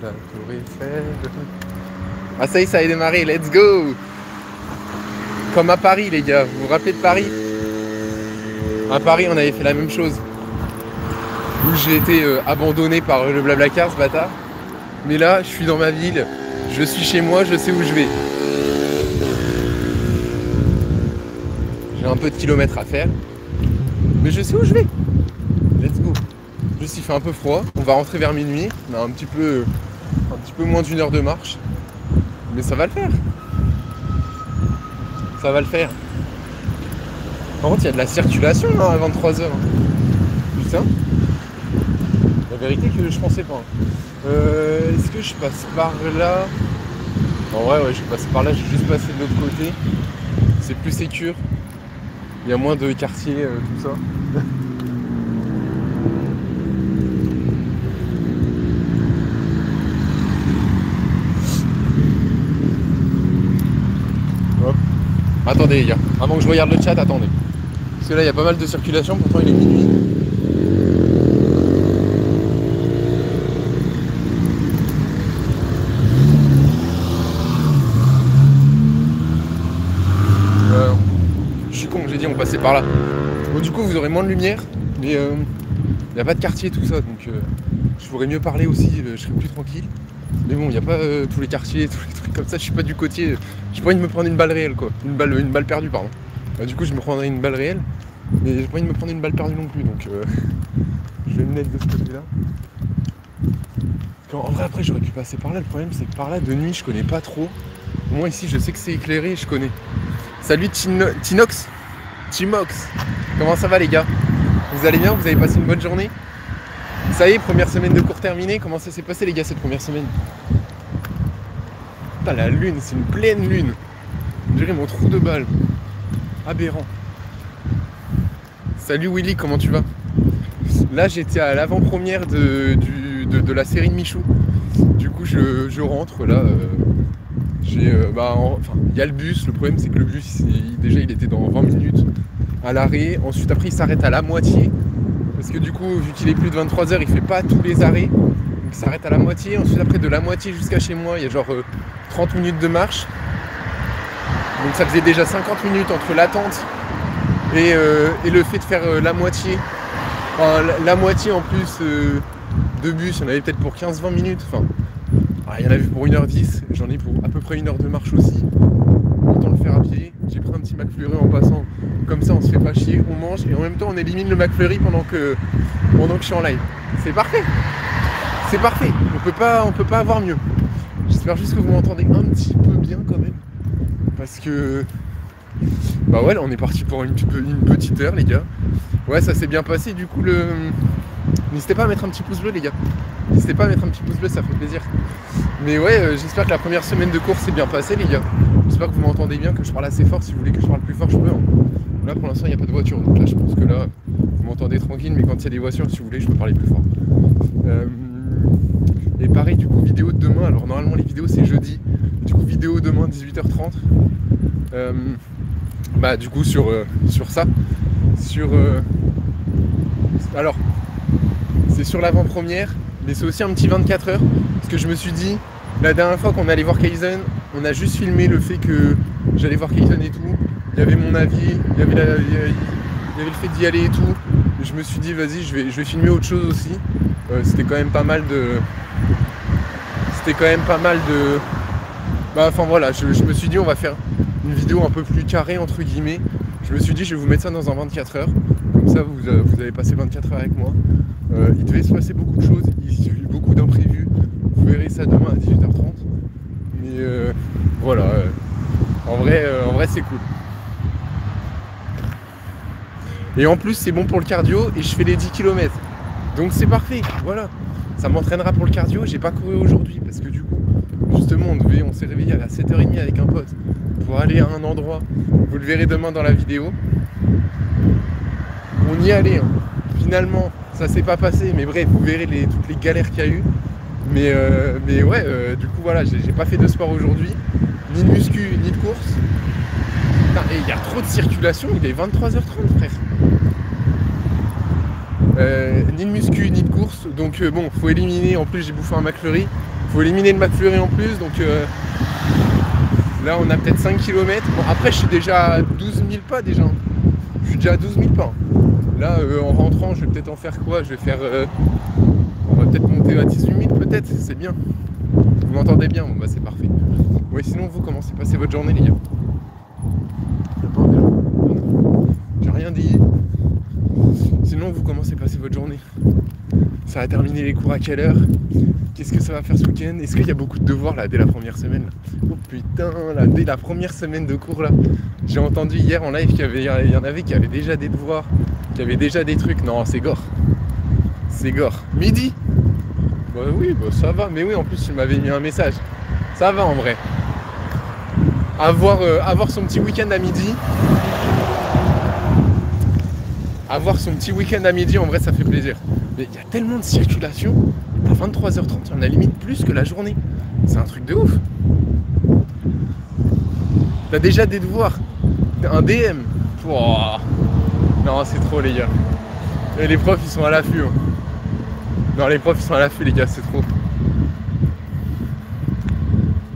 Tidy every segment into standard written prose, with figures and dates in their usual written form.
la tour Eiffel. Ah ça y est, ça a démarré, let's go. Comme à Paris les gars, vous vous rappelez de Paris? À Paris on avait fait la même chose. Où j'ai été abandonné par le Blablacar ce bâtard. Mais là, je suis dans ma ville, je suis chez moi, je sais où je vais. J'ai un peu de kilomètres à faire. Mais je sais où je vais. Let's go. Juste il fait un peu froid, on va rentrer vers minuit, on a un petit peu moins d'une heure de marche. Mais ça va le faire. Ça va le faire. Par contre il y a de la circulation hein, à 23h. Putain. La vérité que je pensais pas. Est-ce que je passe par là? En vrai ouais je passe par là, j'ai juste passé de l'autre côté. C'est plus sécure. Il y a moins de quartiers, tout ça. Attendez les gars, avant que je regarde le chat, attendez. Parce que là il y a pas mal de circulation, pourtant il est minuit. Je suis con, j'ai dit on passait par là. Bon du coup vous aurez moins de lumière, mais il n'y a pas de quartier tout ça, donc je pourrais mieux parler aussi, je serais plus tranquille. Mais bon, il n'y a pas tous les quartiers, tous les trucs comme ça, je suis pas du côté. J'ai pas envie de me prendre une balle réelle quoi. Une balle perdue pardon. Du coup je me prendrais une balle réelle, mais j'ai pas envie de me prendre une balle perdue non plus, donc je vais me mettre de ce côté là. En vrai après j'aurais pu passer par là, le problème c'est que par là de nuit je connais pas trop. Moi ici je sais que c'est éclairé et je connais. Salut Tinox. Timox. Comment ça va les gars? Vous allez bien? Vous avez passé une bonne journée? Ça y est, première semaine de cours terminée. Comment ça s'est passé les gars cette première semaine? Putain la lune, c'est une pleine lune. Je dirais mon trou de balle. Aberrant. Salut Willy, comment tu vas? Là j'étais à l'avant-première de la série de Michou. Du coup je rentre là. Il y a le bus, le problème c'est que le bus déjà il était dans 20 minutes à l'arrêt. Ensuite après il s'arrête à la moitié. Parce que du coup, vu qu'il est plus de 23h, il fait pas tous les arrêts. Donc il s'arrête à la moitié. Ensuite, après de la moitié jusqu'à chez moi, il y a genre 30 minutes de marche. Donc ça faisait déjà 50 minutes entre l'attente et le fait de faire la moitié. Enfin, la moitié en plus de bus, il y en avait peut-être pour 15-20 minutes. Enfin, il y en avait pour 1h10. J'en ai pour à peu près 1 heure de marche aussi. Autant le faire à pied. J'ai pris un petit McFlurry en passant. Comme ça on se fait pas chier, on mange et en même temps on élimine le McFlurry pendant que je suis en live. C'est parfait. C'est parfait. On peut pas avoir mieux. J'espère juste que vous m'entendez un petit peu bien quand même. Parce que bah ouais là on est parti pour une petite heure les gars. Ouais ça s'est bien passé du coup n'hésitez pas à mettre un petit pouce bleu les gars. N'hésitez pas à mettre un petit pouce bleu, ça fait plaisir. Mais ouais j'espère que la première semaine de course s'est bien passée les gars. J'espère que vous m'entendez bien, que je parle assez fort. Si vous voulez que je parle plus fort je peux hein. Là pour l'instant il n'y a pas de voiture, donc là je pense que là vous m'entendez tranquille, mais quand il y a des voitures, si vous voulez, je peux parler plus fort. Et pareil du coup vidéo de demain, alors normalement les vidéos c'est jeudi, du coup vidéo demain 18h30. Bah du coup sur ça. Alors c'est sur l'avant-première, mais c'est aussi un petit 24h. Parce que je me suis dit, la dernière fois qu'on allait voir Kaizen, on a juste filmé le fait que j'allais voir Kaizen et tout. Il y avait mon avis, il y avait le fait d'y aller et tout. Et je me suis dit vas-y je vais filmer autre chose aussi. C'était quand même pas mal de. Bah enfin voilà, je me suis dit on va faire une vidéo un peu plus carrée entre guillemets. Je me suis dit je vais vous mettre ça dans un 24h. Comme ça vous avez passé 24 heures avec moi. Il devait se passer beaucoup de choses, il y a eu beaucoup d'imprévus. Vous verrez ça demain à 18h30. Mais voilà. En vrai c'est cool. Et en plus c'est bon pour le cardio et je fais les 10 km. Donc c'est parfait, voilà. Ça m'entraînera pour le cardio, j'ai pas couru aujourd'hui parce que du coup, justement on s'est réveillé à 7h30 avec un pote pour aller à un endroit. Vous le verrez demain dans la vidéo. On y allait, hein. Finalement ça s'est pas passé, mais bref, vous verrez toutes les galères qu'il y a eu. Mais ouais, du coup voilà, j'ai pas fait de sport aujourd'hui, ni de muscu, ni de course. Putain, et il y a trop de circulation, il est 23h30 frère. Ni de muscu, ni de course, donc bon, faut éliminer, en plus j'ai bouffé un McFlurry, Faut éliminer le McFlurry en plus, donc là on a peut-être 5 km. Bon, après je suis déjà à 12 000 pas déjà. Je suis déjà à 12 000 pas. Là en rentrant je vais peut-être en faire quoi? Je vais faire... on va peut-être monter à 18 000 peut-être, c'est bien. Vous m'entendez bien? Bon bah c'est parfait. Ouais, sinon vous, comment s'est passée votre journée les gars? J'ai rien dit. Sinon vous, comment s'est passée votre journée? Ça va terminer les cours à quelle heure? Qu'est-ce que ça va faire ce week-end? Est-ce qu'il y a beaucoup de devoirs là dès la première semaine là? Oh putain, là, dès la première semaine de cours là. J'ai entendu hier en live qu'il y en avait qui avaient déjà des devoirs, qui avaient déjà des trucs. Non, c'est gore. C'est gore. Midi? Bah oui, bah ça va. Mais oui, en plus tu m'avais mis un message. Ça va en vrai. Avoir son petit week-end à midi. Avoir son petit week-end à midi, en vrai, ça fait plaisir. Mais il y a tellement de circulation. À 23h30, il y en a limite plus que la journée. C'est un truc de ouf. T'as déjà des devoirs. Un DM. Oh. Non, c'est trop, les gars. Et les profs, ils sont à l'affût. Hein. Non, les profs, ils sont à l'affût, les gars, c'est trop.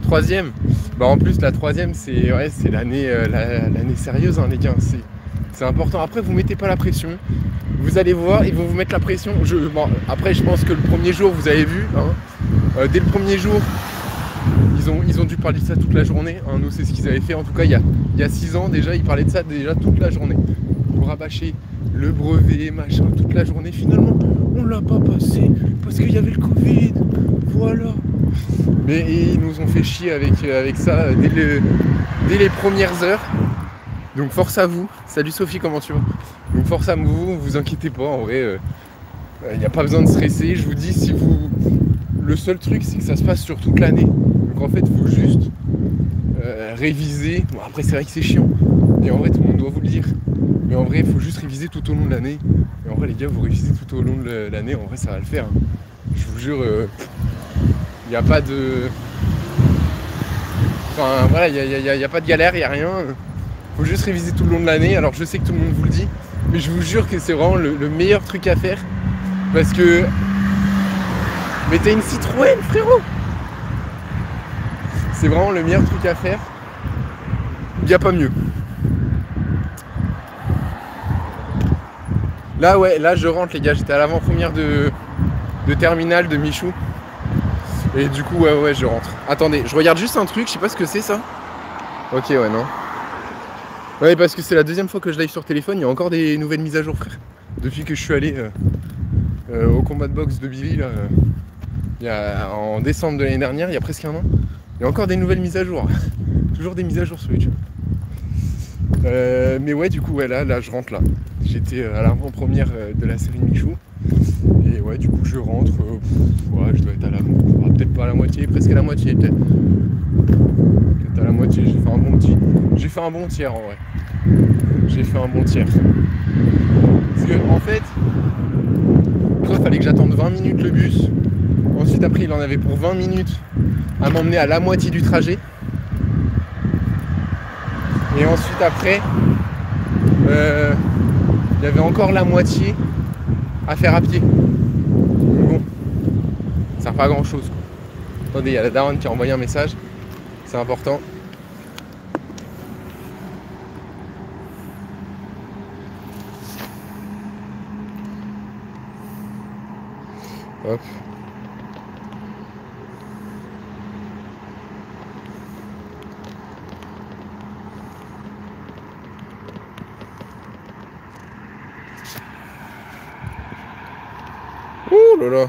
Troisième. Bah, en plus, la troisième, c'est l'année sérieuse, hein, les gars. C'est important. Après, vous mettez pas la pression. Vous allez voir, ils vont vous mettre la pression. Bon, après, je pense que le premier jour, vous avez vu. Hein, dès le premier jour, ils ont dû parler de ça toute la journée. Hein, nous, c'est ce qu'ils avaient fait. En tout cas, il y a 6 ans déjà, ils parlaient de ça déjà toute la journée. Pour rabâcher le brevet, machin, toute la journée. Finalement, on l'a pas passé parce qu'il y avait le Covid. Voilà. Mais ils nous ont fait chier avec ça dès les premières heures. Donc force à vous. Salut Sophie, comment tu vas? Donc force à vous inquiétez pas, en vrai, il n'y a pas besoin de stresser. Je vous dis, si vous... Le seul truc, c'est que ça se passe sur toute l'année. Donc en fait, il faut juste réviser. Bon, après, c'est vrai que c'est chiant. Et en vrai, tout le monde doit vous le dire. Mais en vrai, il faut juste réviser tout au long de l'année. Et en vrai, les gars, vous révisez tout au long de l'année. En vrai, ça va le faire. Hein. Je vous jure, il n'y a pas de... Enfin, voilà, il n'y a pas de galère, il n'y a rien. Faut juste réviser tout le long de l'année. Alors je sais que tout le monde vous le dit, mais je vous jure que c'est vraiment le meilleur truc à faire. Parce que... Mais t'as une Citroën, frérot! C'est vraiment le meilleur truc à faire. Il n'y a pas mieux. Là ouais, là je rentre les gars, j'étais à l'avant-première de terminale de Michou. Et du coup ouais je rentre. Attendez, je regarde juste un truc, je sais pas ce que c'est ça. Ok ouais non. Ouais, parce que c'est la deuxième fois que je live sur téléphone, il y a encore des nouvelles mises à jour, frère. Depuis que je suis allé au combat de boxe de Billy, là, en décembre de l'année dernière, il y a presque un an, il y a encore des nouvelles mises à jour. Toujours des mises à jour sur YouTube. Mais ouais, du coup, ouais, là, je rentre là. J'étais à l'avant-première de la série Michou. Et ouais, du coup, je rentre. Ouais, je dois être à la... peut-être pas à la moitié, presque à la moitié, peut-être. Peut-être à la moitié, j'ai fait un bon petit... J'ai fait un bon tiers, en vrai. J'ai fait un bon tiers. Parce que, en fait, il fallait que j'attende 20 minutes le bus. Ensuite, après, il en avait pour 20 minutes à m'emmener à la moitié du trajet. Et ensuite, après, il y avait encore la moitié à faire à pied. Donc bon, ça sert pas à grand chose. Attendez, il y a la daronne qui a envoyé un message. C'est important. Hop. Ouh là là.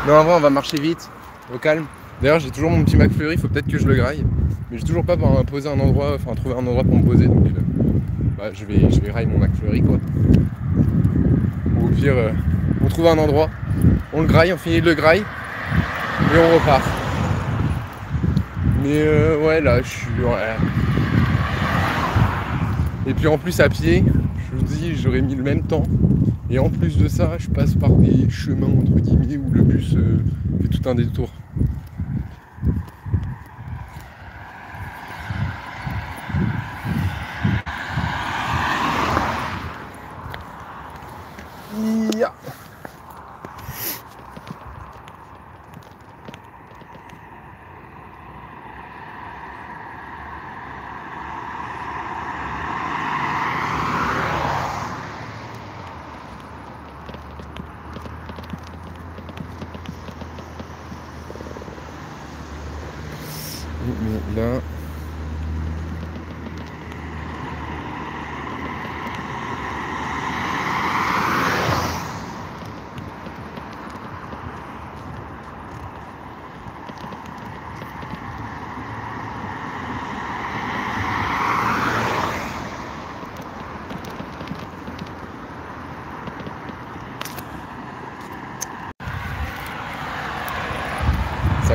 Non, en vrai, on va marcher vite, au calme. D'ailleurs, j'ai toujours mon petit McFlurry, il faut peut-être que je le graille. Mais j'ai toujours pas poser un endroit, enfin trouver un endroit pour me poser. Donc bah, je vais railler mon McFlurry quoi. Ou au pire, on trouve un endroit, on le graille, on finit de le graille et on repart. Mais ouais, là, je suis... Ouais. Et puis en plus, à pied, je vous dis, j'aurais mis le même temps. Et en plus de ça, je passe par des chemins, entre guillemets, où le bus fait tout un détour.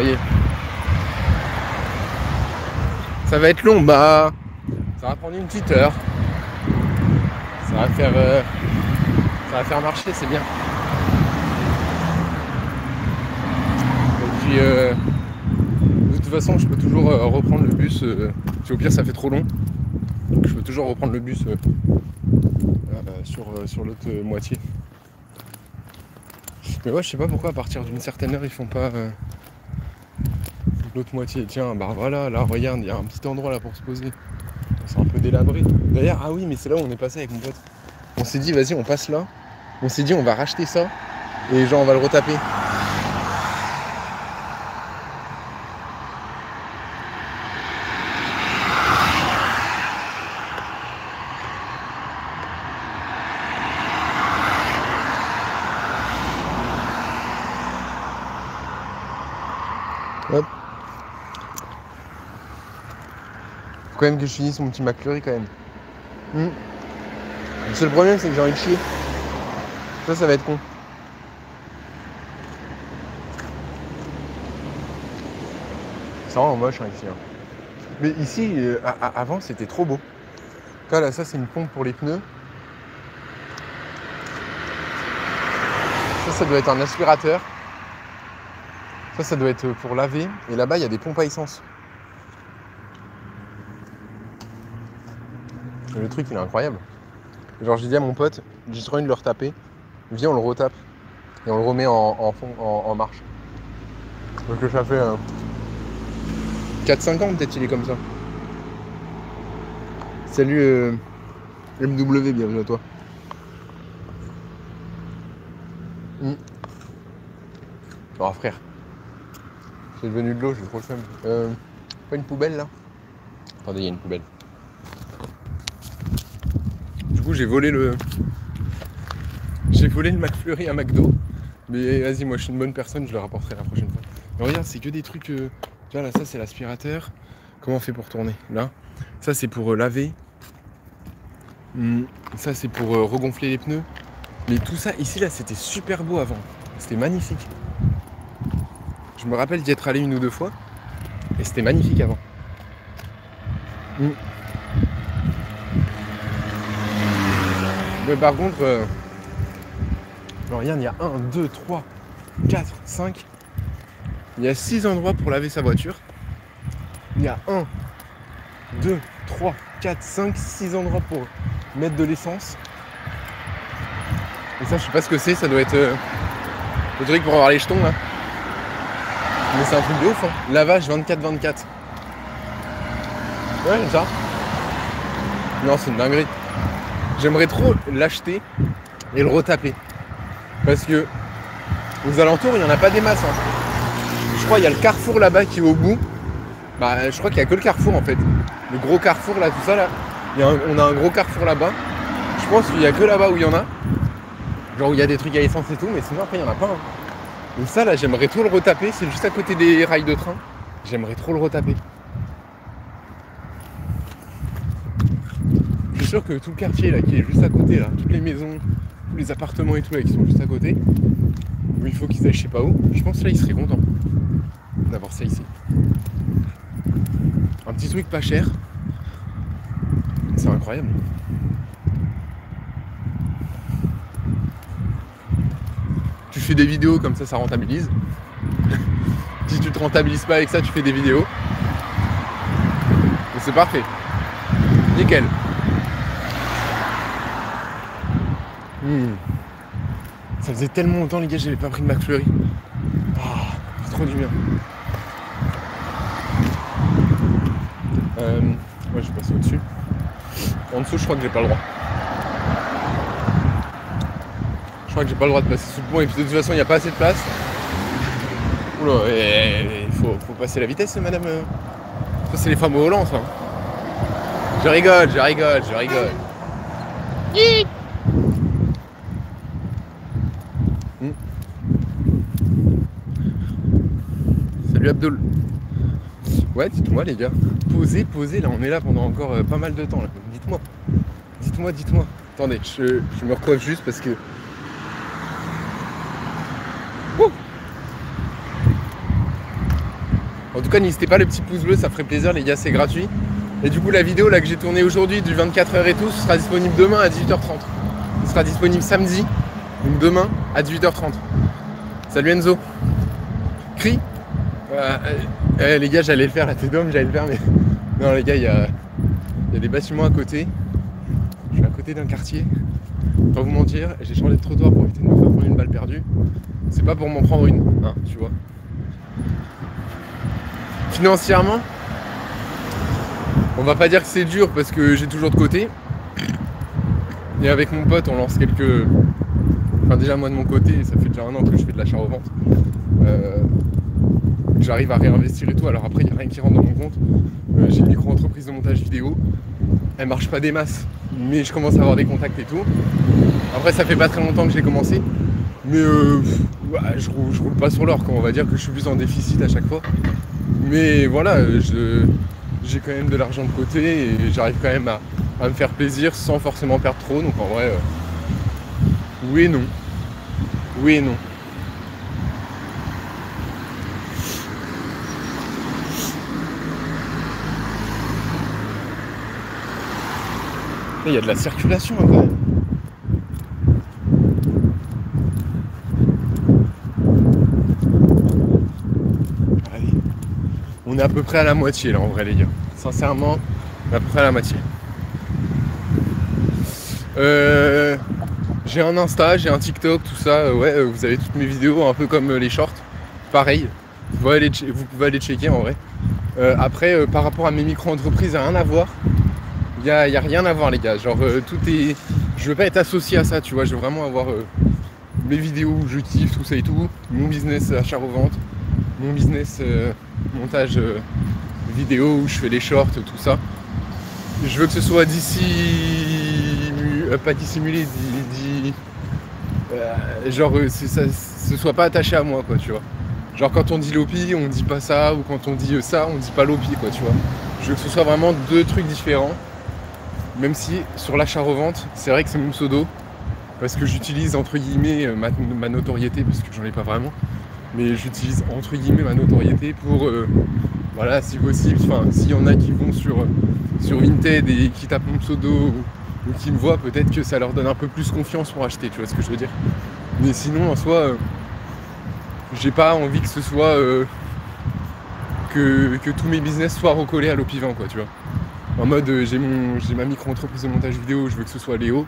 voyez. Ça va être long, bah ça va prendre une petite heure. Ça va faire marcher, c'est bien. Et puis de toute façon je peux toujours reprendre le bus. Si au pire ça fait trop long, je peux toujours reprendre le bus sur l'autre moitié. Mais ouais, je sais pas pourquoi à partir d'une certaine heure ils font pas l'autre moitié. Tiens, bah voilà, là regarde, il y a un petit endroit là pour se poser. C'est un peu délabré. D'ailleurs, ah oui, mais c'est là où on est passé avec mon pote. On s'est dit, vas-y, on passe là. On s'est dit, on va racheter ça. Et genre, on va le retaper. Hop. Faut quand même que je finisse mon petit McFlurry quand même. Le seul problème c'est que j'ai envie de chier. Ça va être con. C'est vraiment moche hein, ici. Hein. Mais ici, avant c'était trop beau. Là, ça c'est une pompe pour les pneus. Ça doit être un aspirateur. Ça doit être pour laver. Et là-bas, il y a des pompes à essence. Et le truc, il est incroyable. Genre, j'ai dit à mon pote, j'ai trop envie de le retaper. Viens, on le retape. Et on le remet en marche. Donc ça fait 4-5 ans peut-être il est comme ça. Salut MW, bienvenue à toi. Oh frère. C'est devenu de l'eau, j'ai trop le seum. Pas une poubelle là? Attendez, il y a une poubelle. Du coup j'ai volé le McFlurry à McDo. Mais vas-y, moi je suis une bonne personne, je le rapporterai la prochaine fois. Mais regarde, c'est que des trucs. Tu vois là, ça c'est l'aspirateur. Comment on fait pour tourner? Là. Ça c'est pour laver. Ça c'est pour regonfler les pneus. Mais tout ça ici là c'était super beau avant. C'était magnifique. Je me rappelle d'y être allé une ou deux fois. Et c'était magnifique avant. Mais par contre, regarde, il y a 1, 2, 3, 4, 5. Il y a 6 endroits pour laver sa voiture. Il y a 1, 2, 3, 4, 5, 6 endroits pour mettre de l'essence. Et ça, je sais pas ce que c'est, ça doit être le truc pour avoir les jetons là. Mais c'est un truc de ouf, hein. Lavage 24/24. Ouais, ça. Non, c'est une dinguerie. J'aimerais trop l'acheter et le retaper. Parce que aux alentours, il n'y en a pas des masses. Hein. Je crois qu'il y a le carrefour là-bas qui est au bout. Bah, je crois qu'il n'y a que le carrefour en fait. Le gros carrefour là, tout ça là. On a un gros carrefour là-bas. Je pense qu'il n'y a que là-bas où il y en a. Genre où il y a des trucs à essence et tout, mais sinon après il n'y en a pas. Hein. Donc ça là, j'aimerais trop le retaper. C'est juste à côté des rails de train. J'aimerais trop le retaper. Je suis sûr que tout le quartier là qui est juste à côté là, toutes les maisons, tous les appartements et tout là qui sont juste à côté, où il faut qu'ils aillent je sais pas où, je pense que là ils seraient contents d'avoir ça ici. Un petit truc pas cher. C'est incroyable. Tu fais des vidéos comme ça rentabilise. Si tu te rentabilises pas avec ça, tu fais des vidéos. Et c'est parfait. Nickel. Ça faisait tellement longtemps les gars, j'avais pas pris de McFlurry. C'est trop du bien. Ouais, je vais passer au-dessus. En dessous, je crois que j'ai pas le droit. Je crois que j'ai pas le droit de passer sous le pont et puis de toute façon, il n'y a pas assez de place. Oula, il faut passer la vitesse, madame. Ça, c'est les femmes au volant, ça. Je rigole. Salut Abdul. Ouais, dites-moi les gars. Posez, là on est là pendant encore pas mal de temps là. Dites-moi. Attendez, je me recoiffe juste parce que. En tout cas, n'hésitez pas le petit pouce bleu, ça ferait plaisir les gars, c'est gratuit. Et du coup, la vidéo là que j'ai tournée aujourd'hui du 24h et tout, ce sera disponible demain à 18h30. Ce sera disponible samedi, donc demain à 18h30. Salut Enzo. Crie. Les gars, j'allais le faire, la tête d'homme, j'allais le faire, mais non les gars, il y a des bâtiments à côté. Je suis à côté d'un quartier. Pas vous mentir, j'ai changé de trottoir pour éviter de me faire prendre une balle perdue. C'est pas pour m'en prendre une, hein, tu vois. Financièrement, on va pas dire que c'est dur parce que j'ai toujours de côté. Et avec mon pote, on lance quelques... Enfin déjà moi de mon côté, ça fait déjà 1 an que je fais de l'achat-revente. J'arrive à réinvestir et tout, alors après il n'y a rien qui rentre dans mon compte. J'ai une micro-entreprise de montage vidéo. Elle marche pas des masses, mais je commence à avoir des contacts et tout. Après ça fait pas très longtemps que j'ai commencé. Mais ouais, je roule pas sur l'or, on va dire que je suis plus en déficit à chaque fois. Mais voilà, j'ai quand même de l'argent de côté et j'arrive quand même à me faire plaisir sans forcément perdre trop. Donc en vrai, oui et non. Oui et non. Il y a de la circulation hein, quand même. Allez. On est à peu près à la moitié là en vrai les gars. Sincèrement, on est à peu près à la moitié. J'ai un Insta, j'ai un TikTok, tout ça. Ouais, vous avez toutes mes vidéos, un peu comme les shorts. Pareil, vous pouvez aller checker en vrai. Après, par rapport à mes micro-entreprises, il n'y a rien à voir. Il n'y a rien à voir les gars, genre tout est... Je veux pas être associé à ça, tu vois, je veux vraiment avoir mes vidéos où je kiffe, tout ça et tout, mon business achat-revente, mon business montage vidéo où je fais les shorts, tout ça. Je veux que ce soit pas dissimulé, genre ce soit pas attaché à moi quoi, tu vois. Genre quand on dit Lopi, on dit pas ça, ou quand on dit ça, on dit pas Lopi quoi, tu vois. Je veux que ce soit vraiment 2 trucs différents. Même si sur l'achat-revente, c'est vrai que c'est mon pseudo, parce que j'utilise entre guillemets ma notoriété, parce que j'en ai pas vraiment, mais j'utilise entre guillemets ma notoriété pour, voilà, si possible, enfin, s'il y en a qui vont sur Vinted et qui tapent mon pseudo ou qui me voient, peut-être que ça leur donne un peu plus confiance pour acheter, tu vois ce que je veux dire. Mais sinon, en soi, j'ai pas envie que ce soit que tous mes business soient recollés à Lopi20 quoi, tu vois. En mode j'ai ma micro-entreprise de montage vidéo, je veux que ce soit Léo.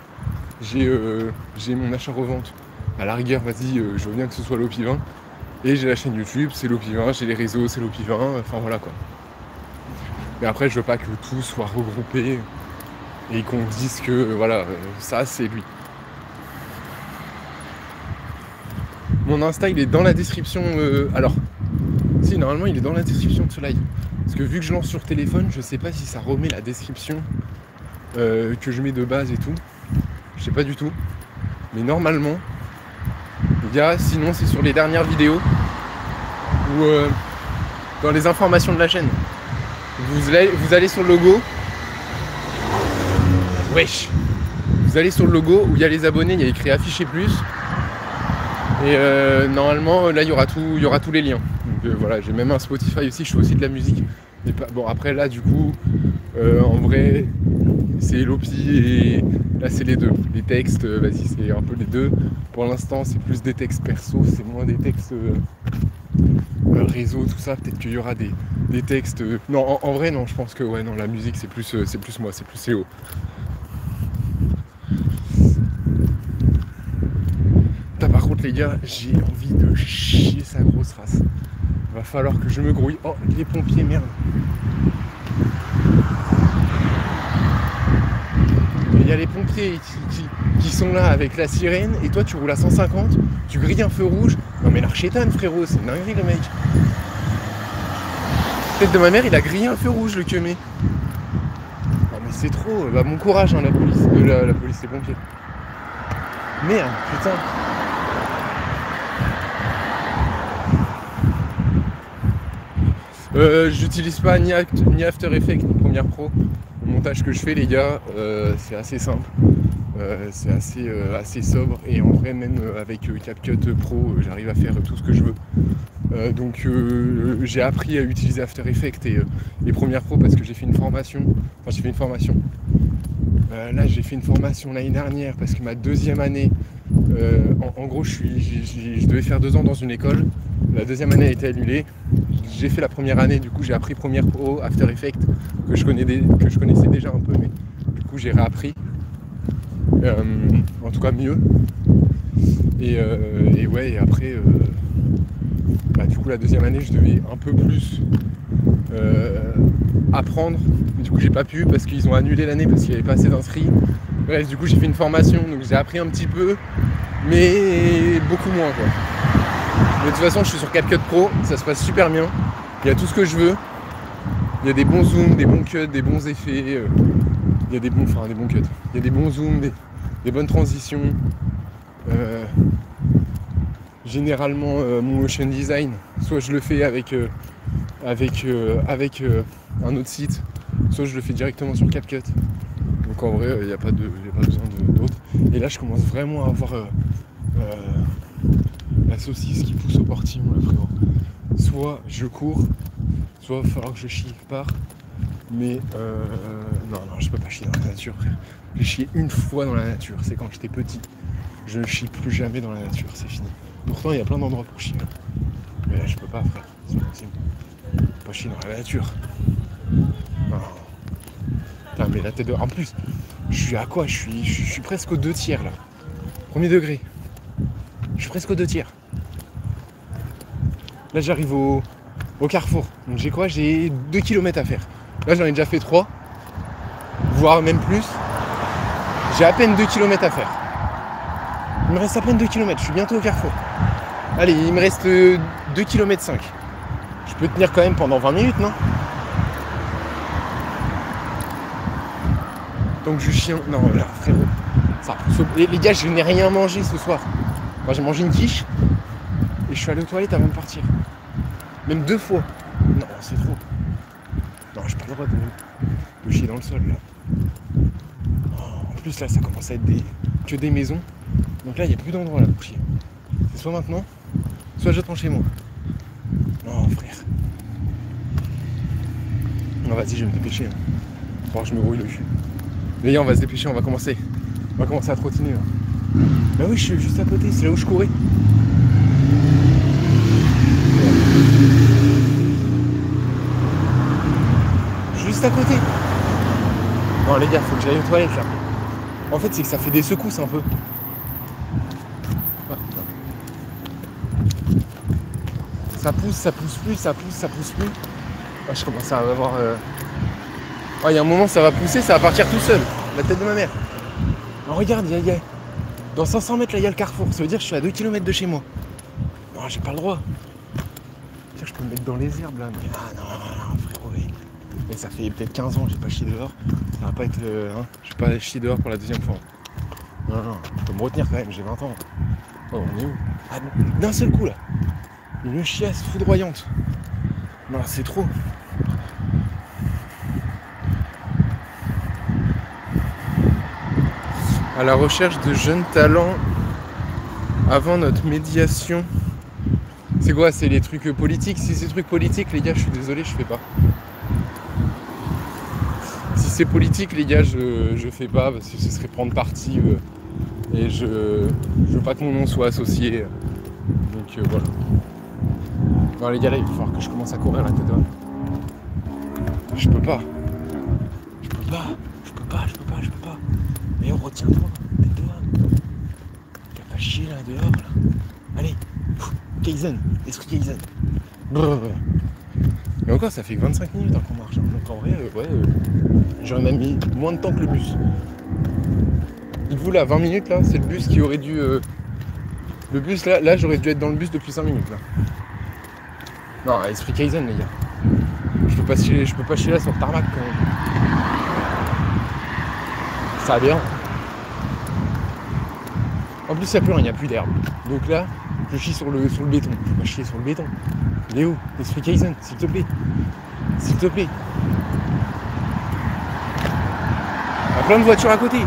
J'ai mon achat-revente. À la rigueur, vas-y, je veux bien que ce soit Lopi20. Et j'ai la chaîne YouTube, c'est Lopi20, j'ai les réseaux, c'est Lopi20, enfin voilà quoi. Mais après, je veux pas que tout soit regroupé et qu'on dise que voilà, ça c'est lui. Mon Insta, il est dans la description. Alors, si, normalement, il est dans la description de ce live. Parce que vu que je lance sur téléphone, je sais pas si ça remet la description que je mets de base et tout. Je sais pas du tout. Mais normalement, il y a, sinon c'est sur les dernières vidéos ou dans les informations de la chaîne. Vous allez sur le logo. Wesh. Vous allez sur le logo où il y a les abonnés, il y a écrit afficher plus. Et normalement là il y aura tous les liens. Donc voilà, j'ai même un Spotify aussi, je fais aussi de la musique. Mais pas, bon après là du coup en vrai c'est Lopi et là c'est les deux. Les textes, vas-y c'est un peu les deux. Pour l'instant c'est plus des textes perso, c'est moins des textes réseau, tout ça. Peut-être qu'il y aura des textes. Non en vrai non, je pense que ouais non la musique c'est plus moi, c'est plus Léo. Par contre les gars, j'ai envie de chier sa grosse race. Va falloir que je me grouille. Oh les pompiers, merde. Il y a les pompiers qui sont là avec la sirène et toi tu roules à 150, tu grilles un feu rouge. Non mais l'archétane frérot, c'est une dinguerie le mec. Tête de ma mère, il a grillé un feu rouge le queumé. Non mais c'est trop, bah bon courage hein, la police, la police, les pompiers. Merde, putain. J'utilise pas ni After Effects ni Premiere Pro. Le montage que je fais les gars, c'est assez simple, c'est assez sobre et en vrai même avec CapCut Pro j'arrive à faire tout ce que je veux. J'ai appris à utiliser After Effects et Premiere Pro parce que j'ai fait une formation. Enfin, j'ai fait une formation. Là, j'ai fait une formation l'année dernière parce que ma deuxième année, en gros, je devais faire 2 ans dans une école. La deuxième année a été annulée. J'ai fait la première année, du coup, j'ai appris Premiere Pro, After Effects, que je connaissais déjà un peu, mais du coup, j'ai réappris. En tout cas, mieux. Et après, du coup, la deuxième année, je devais un peu plus apprendre. Mais du coup, j'ai pas pu parce qu'ils ont annulé l'année parce qu'il n'y avait pas assez d'inscrits. Bref, du coup, j'ai fait une formation, donc j'ai appris un petit peu, mais beaucoup moins, quoi. Mais de toute façon, je suis sur CapCut Pro, ça se passe super bien. Il y a tout ce que je veux. Il y a des bons zooms, des bons cuts, des bons effets. Il y a des bons cuts. Il y a des bons zooms, des bonnes transitions. Généralement, mon motion design, soit je le fais avec un autre site, soit je le fais directement sur CapCut. Donc en vrai, il n'y a pas besoin d'autre. Et là, je commence vraiment à avoir la saucisse qui pousse au portillon, là, frérot. Soit je cours, soit il va falloir que je chie quelque part. Mais non, je peux pas chier dans la nature, frère. J'ai chié une fois dans la nature, c'est quand j'étais petit. Je ne chie plus jamais dans la nature, c'est fini. Pourtant, il y a plein d'endroits pour chier. Mais là, je peux pas, frère. C'est impossible. Je peux pas chier dans la nature. Non. Putain, mais la tête de... En plus, je suis à quoi? Je suis presque aux 2 tiers, là. Premier degré. Je suis presque aux 2 tiers. Là, j'arrive au carrefour. Donc, j'ai quoi? J'ai 2 km à faire. Là, j'en ai déjà fait 3. Voire même plus. J'ai à peine 2 km à faire. Il me reste à peine 2 km. Je suis bientôt au carrefour. Allez, il me reste 2 km 5. Je peux tenir quand même pendant 20 minutes, non? Donc je chie... Non, là, frérot. Ça, les gars, je n'ai rien mangé ce soir. Moi, j'ai mangé une quiche. Et je suis allé aux toilettes avant de partir. Même 2 fois. Non, c'est trop. Non, j'ai pas le droit de chier dans le sol, là. En plus, là, ça commence à être que des maisons. Donc là, il n'y a plus d'endroit là pour chier. C'est soit maintenant, soit j'attends chez moi. Non, frère. Non, vas-y, je vais me dépêcher. Bon, je me brouille le cul. Les gars, on va se dépêcher, on va commencer à trottiner, là. Bah oui, je suis juste à côté, c'est là où je courais. Juste à côté. Non, les gars, faut que j'aille aux toilettes, là. En fait, c'est que ça fait des secousses un peu. Ça pousse plus. Ah, je commence à avoir... il y a un moment, ça va pousser, ça va partir tout seul. La tête de ma mère. Alors, regarde, dans 500 mètres, là, il y a le carrefour. Ça veut dire que je suis à 2 km de chez moi. Non, j'ai pas le droit. Je peux me mettre dans les herbes, là. Mais non, frérot. Mais ça fait peut-être 15 ans que j'ai pas chié dehors. Ça va pas être... je vais pas chier dehors pour la deuxième fois. Non, je peux me retenir quand même, j'ai 20 ans. Oh, on est où? Ah, d'un seul coup, là. Une chiasse foudroyante. Non, c'est trop. À la recherche de jeunes talents avant notre médiation. C'est quoi? C'est les trucs politiques? Si c'est des trucs politiques, les gars, je suis désolé, je fais pas. Si c'est politique, les gars, je fais pas parce que ce serait prendre parti et je veux pas que mon nom soit associé. Donc voilà. Non, les gars, là, il va falloir que je commence à courir la tête d'homme. Je peux pas. Mais on retiens-toi, tête d'homme. T'as pas chier là, dehors, là. Allez. Kaizen, esprit Kaizen. Et encore, ça fait que 25 minutes qu'on marche. Donc en vrai, j'aurais même mis moins de temps que le bus. Dites-vous là, 20 minutes là, c'est le bus qui aurait dû... Le bus là, j'aurais dû être dans le bus depuis 5 minutes là. Non, esprit Kaizen les gars. Je peux pas chier là sur le tarmac quand même. Ça va bien. En plus, il n'y a plus rien, il n'y a plus d'herbe. Donc là, je chie sur le béton. Je peux pas chier sur le béton. Léo, esprit Kaizen, s'il te plaît. S'il te plaît. Il y a plein de voitures à côté.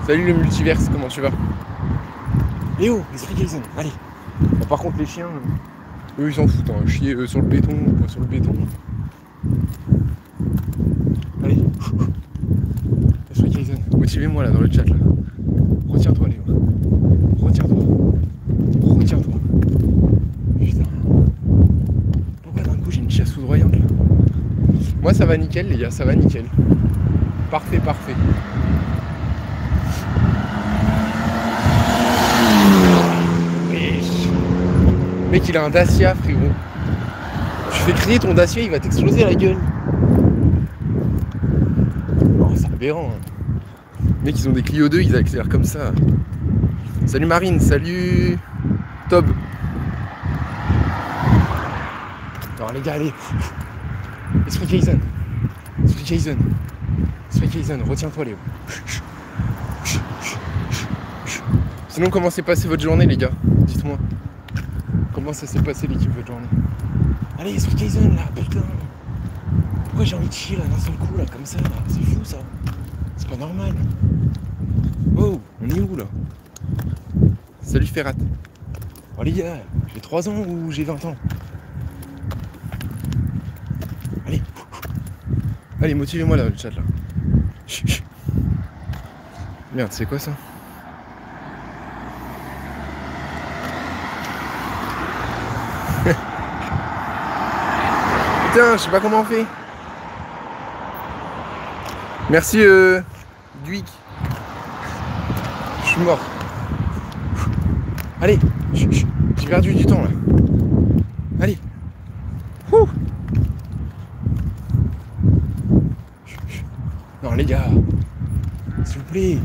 Salut le multiverse, comment tu vas? Léo, esprit Kaizen, allez. Bon, par contre, les chiens... Eux ils s'en foutent, hein. Chier sur le béton, quoi, sur le béton. Allez. Sois Kaizen. Motivez-moi là dans le chat là. Retiens-toi Léo. Retiens-toi. Retiens-toi. Putain. Pourquoi d'un coup j'ai une chasse foudroyante là? Moi ça va nickel les gars, ça va nickel. Parfait, parfait. Mec il a un Dacia frérot. Tu fais crier ton Dacia, il va t'exploser la gueule. Oh, c'est aberrant. Hein. Mec ils ont des Clio 2, ils accélèrent comme ça. Salut Marine, salut Tob. Alors les gars, allez. Esprit Kaizen. Esprit Kaizen. Esprit Kaizen, retiens-toi Léo. Sinon comment s'est passée votre journée les gars? Dites-moi. Comment ça s'est passé l'équipe votre journée? Allez, Esprit Kaizen là, putain. Pourquoi j'ai envie de chier là d'un seul coup là, comme ça là? C'est fou ça. C'est pas normal. Oh, on est où là? Salut Ferrat. Oh les gars, j'ai 3 ans ou j'ai 20 ans? Allez. Allez, motivez-moi là, le chat là. Merde, c'est quoi ça? Putain, je sais pas comment on fait. Merci Guic. Je suis mort. Allez, j'ai perdu du temps là. Allez. Ouh. Non les gars, s'il vous plaît,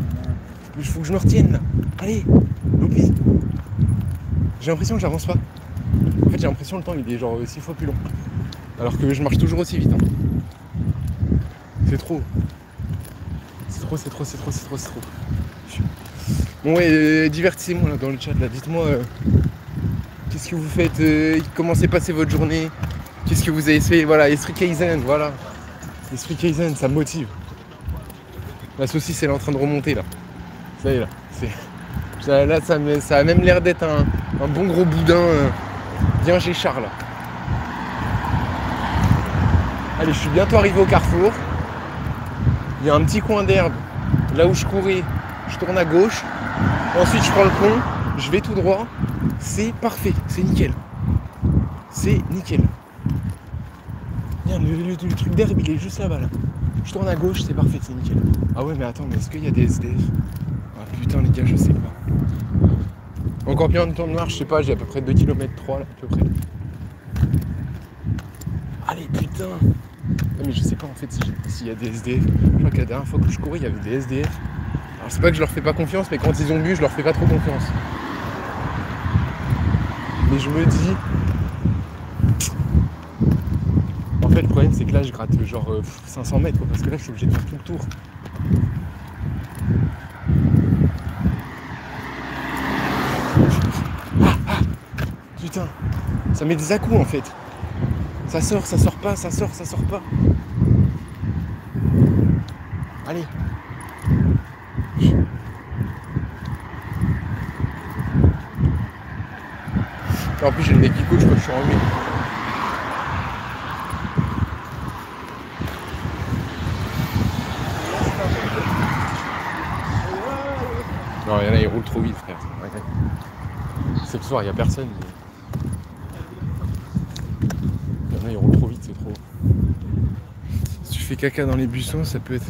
il faut que je me retienne là. Allez, please. J'ai l'impression que j'avance pas. En fait j'ai l'impression que le temps il est genre 6 fois plus long. Alors que je marche toujours aussi vite. Hein. C'est trop. C'est trop, c'est trop, c'est trop, c'est trop, c'est trop. Bon ouais, divertissez-moi là dans le chat là, dites-moi qu'est-ce que vous faites, comment s'est passée votre journée, qu'est-ce que vous avez fait, voilà, Esprit Kaizen, voilà. Esprit Kaizen, ça me motive. La saucisse elle est en train de remonter là. Ça y est là. Là ça a même l'air d'être un bon gros boudin bien Géchard là. Allez, je suis bientôt arrivé au carrefour. Il y a un petit coin d'herbe là où je courais, je tourne à gauche. Ensuite je prends le pont, je vais tout droit. C'est parfait, c'est nickel. C'est nickel. Le truc d'herbe il est juste là-bas là. Je tourne à gauche, c'est parfait, c'est nickel. Ah ouais mais attends, mais est-ce qu'il y a des SDF? Ah putain les gars, je sais pas. Encore bien de temps de marche, je sais pas, j'ai à peu près 2 km 3 là, à peu près. Allez putain. Non mais je sais pas en fait s'il y a des SDF. Je crois que la dernière fois que je courais, il y avait des SDF. Alors c'est pas que je leur fais pas confiance, mais quand ils ont bu, je leur fais pas trop confiance. Mais je me dis... En fait le problème c'est que là je gratte genre 500 mètres quoi, parce que là je suis obligé de faire tout le tour. Putain, ça met des à-coups en fait. Ça sort pas, ça sort pas. Allez. En plus j'ai le mec qui coach quand je suis en lui. Non, il y en a, ils roulent trop vite, frère. Okay. C'est le soir, il n'y a personne. Il y en a, ils roulent trop vite, c'est trop. Si tu fais caca dans les buissons, ça peut être...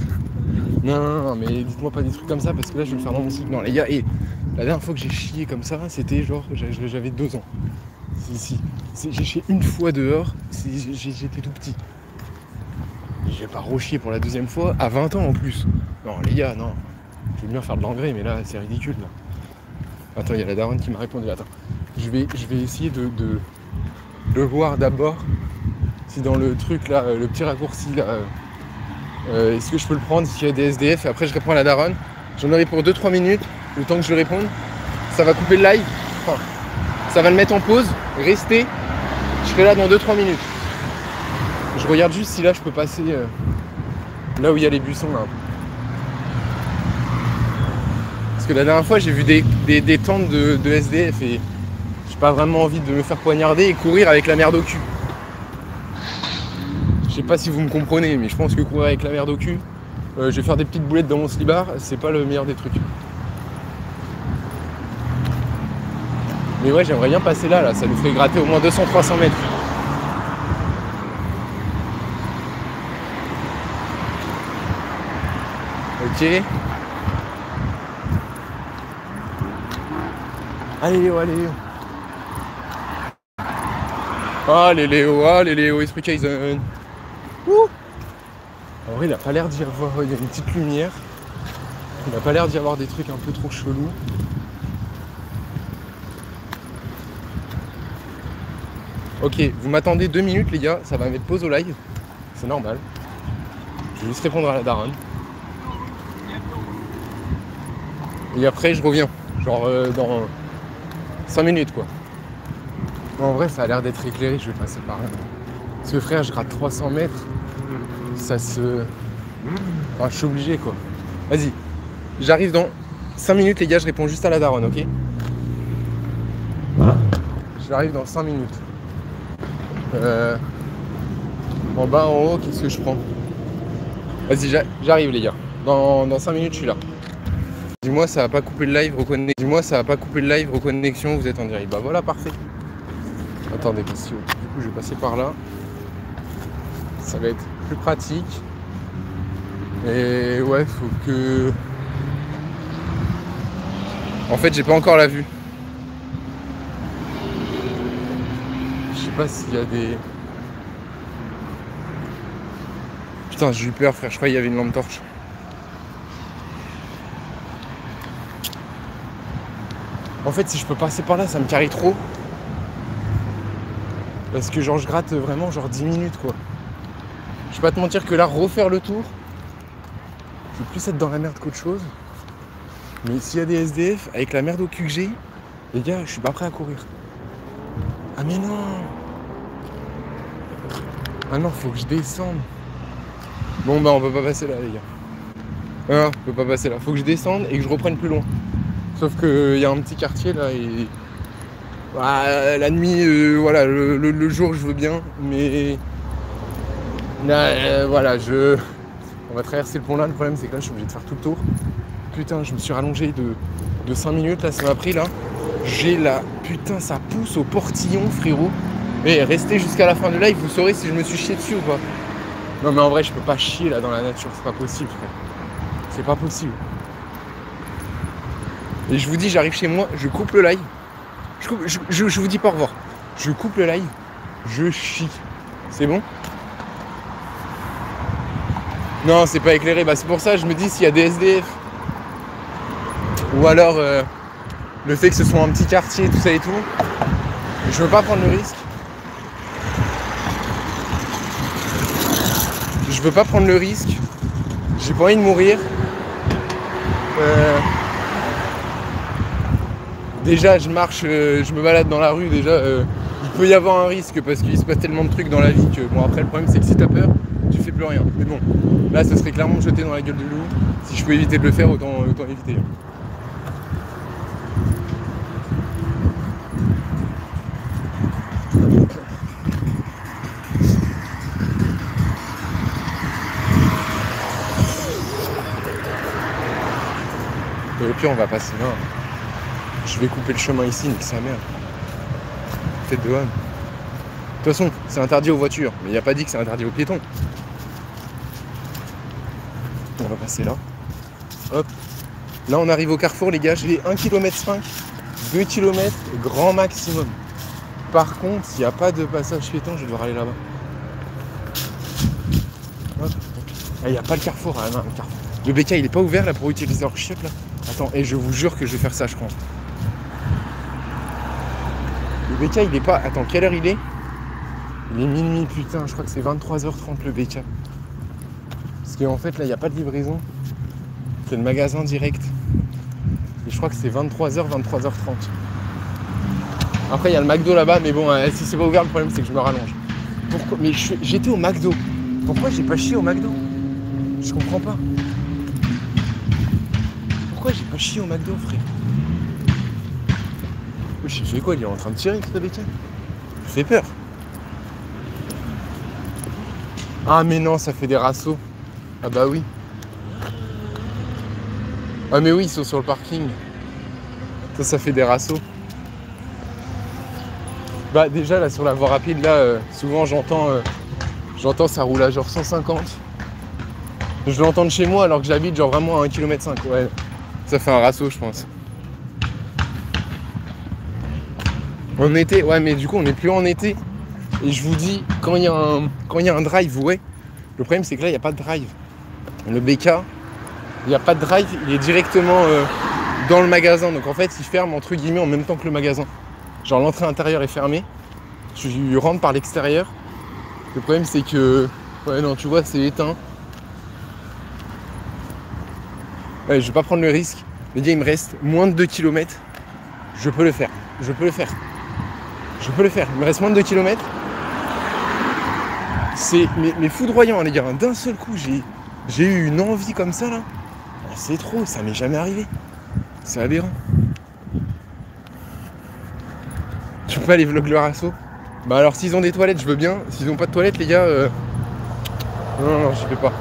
Non, mais dites-moi pas des trucs comme ça, parce que là, je vais le faire dans mon cycle. Non, les gars, et la dernière fois que j'ai chié comme ça, c'était genre, j'avais 2 ans. Si. J'ai chié une fois dehors, j'étais tout petit. Je vais pas rechier pour la 2e fois, à 20 ans en plus. Non, les gars, non. Je veux bien faire de l'engrais, mais là, c'est ridicule, là. Attends, il y a la daronne qui m'a répondu. Attends, je vais essayer de voir d'abord si dans le truc, là, le petit raccourci, là, est-ce que je peux le prendre s'il y a des SDF, et après, je réponds à la daronne. J'en aurai pour 2-3 minutes, le temps que je réponde. Ça va couper le live. Enfin, ça va le mettre en pause. Restez. Je serai là dans 2-3 minutes. Je regarde juste si là, je peux passer là où il y a les buissons, là. Parce que la dernière fois j'ai vu des tentes de SDF et J'ai pas vraiment envie de me faire poignarder et courir avec la merde au cul. Je sais pas si vous me comprenez, mais je pense que courir avec la merde au cul, je vais faire des petites boulettes dans mon slibard, c'est pas le meilleur des trucs. Mais ouais, j'aimerais bien passer là, ça nous ferait gratter au moins 200-300 mètres. Ok. Allez Léo, allez Léo. Allez Léo, esprit Kaizen. Ouh. En vrai, il a pas l'air d'y avoir, il y a une petite lumière. Il a pas l'air d'y avoir des trucs un peu trop chelous. Ok, vous m'attendez 2 minutes les gars, ça va mettre pause au live. C'est normal. Je vais juste répondre à la daronne. Et après je reviens. Genre dans 5 minutes quoi. En vrai ça a l'air d'être éclairé, je vais passer par là. Parce que frère je gratte 300 mètres. Ça se... Enfin, je suis obligé quoi. Vas-y. J'arrive dans 5 minutes les gars, je réponds juste à la daronne, ok? J'arrive dans 5 minutes. En bas, en haut, qu'est-ce que je prends? Vas-y, j'arrive les gars. Dans 5 minutes, je suis là. Dis-moi, ça va pas couper le live, reconnexion. Dis-moi, ça va pas couper le live, reconnexion, vous êtes en direct. Bah voilà, parfait. Attendez, parce que du coup, je vais passer par là. Ça va être plus pratique. Et ouais, faut que... En fait, j'ai pas encore la vue. Je sais pas s'il y a des... Putain, j'ai eu peur, frère. Je croyais qu'il y avait une lampe torche. En fait, si je peux passer par là, ça me carry trop. Parce que genre, je gratte vraiment genre 10 minutes, quoi. Je vais pas te mentir que là, refaire le tour, je vais plus être dans la merde qu'autre chose. Mais s'il y a des SDF, avec la merde au cul que j'ai, les gars, je suis pas prêt à courir. Ah mais non! Ah non, faut que je descende. Bon bah on peut pas passer là les gars. Non, on peut pas passer là. Faut que je descende et que je reprenne plus loin. Sauf qu'il y a un petit quartier là et... Ah, la nuit, voilà, le jour je veux bien, mais... Là, voilà, on va traverser le pont là, le problème c'est que là je suis obligé de faire tout le tour. Putain, je me suis rallongé de 5 minutes là, ça m'a pris là. J'ai la... Putain, ça pousse au portillon frérot. Mais restez jusqu'à la fin du live, vous saurez si je me suis chié dessus ou pas. Non mais en vrai je peux pas chier là dans la nature, c'est pas possible frère. C'est pas possible. Et je vous dis, j'arrive chez moi, je coupe le live. Je vous dis pas au revoir. Je coupe le live, je chie. C'est bon? Non, c'est pas éclairé, bah c'est pour ça je me dis s'il y a des SDF. Ou alors le fait que ce soit un petit quartier, tout ça et tout. Je veux pas prendre le risque. Je veux pas prendre le risque. J'ai pas envie de mourir. Déjà je marche, je me balade dans la rue, déjà il peut y avoir un risque parce qu'il se passe tellement de trucs dans la vie que bon après le problème c'est que si t'as peur, tu fais plus rien. Mais bon, là ce serait clairement me jeter dans la gueule du loup. Si je peux éviter de le faire, autant éviter. Et au pire on va passer là. Je vais couper le chemin ici, nique sa mère. Tête de âne. De toute façon, c'est interdit aux voitures, mais il n'y a pas dit que c'est interdit aux piétons. On va passer là. Hop. Là on arrive au carrefour les gars, j'ai 1,5 km, 2 km grand maximum. Par contre, s'il n'y a pas de passage piéton, je vais devoir aller là-bas. Hop. Il n'y a pas le carrefour, ah non, le carrefour. Le BK il est pas ouvert là pour utiliser leur chip là. Attends, et je vous jure que je vais faire ça je crois. Le BK il est pas... Attends, quelle heure il est? Il est minuit, putain, je crois que c'est 23h30 le BK. Parce qu'en fait là il n'y a pas de livraison. C'est le magasin direct. Et je crois que c'est 23h, 23h30. Après il y a le McDo là-bas, mais bon, si c'est pas ouvert, le problème c'est que je me rallonge. Pourquoi? Mais j'étais au McDo. Pourquoi j'ai pas chié au McDo? Je comprends pas. Pourquoi j'ai pas chié au McDo, frère? J'ai fait quoi? Il est en train de tirer, ce béquet? Ça fait peur. Ah mais non, ça fait des rassos. Ah bah oui. Ah mais oui, ils sont sur le parking. Ça fait des rassos. Bah déjà là sur la voie rapide là, souvent j'entends ça roule à genre 150. Je l'entends de chez moi alors que j'habite genre vraiment à 1,5 km. Ouais. Ça fait un rasso je pense. En été, ouais mais du coup on n'est plus en été. Et je vous dis, quand il y a un drive, ouais. Le problème c'est que là il n'y a pas de drive. Le BK, il n'y a pas de drive, il est directement dans le magasin. Donc en fait il ferme entre guillemets en même temps que le magasin. Genre l'entrée intérieure est fermée. Tu rentres par l'extérieur. Le problème c'est que... Ouais non tu vois c'est éteint. Ouais, je vais pas prendre le risque. Les gars il me reste moins de 2 km. Je peux le faire. Je peux le faire. Je peux le faire. Il me reste moins de 2 km. C'est mais foudroyant les gars. D'un seul coup j'ai eu une envie comme ça là. C'est trop, ça m'est jamais arrivé. C'est aberrant. Tu peux pas les vlogs le rasso? Bah alors s'ils ont des toilettes je veux bien. S'ils ont pas de toilettes les gars non j'y vais pas.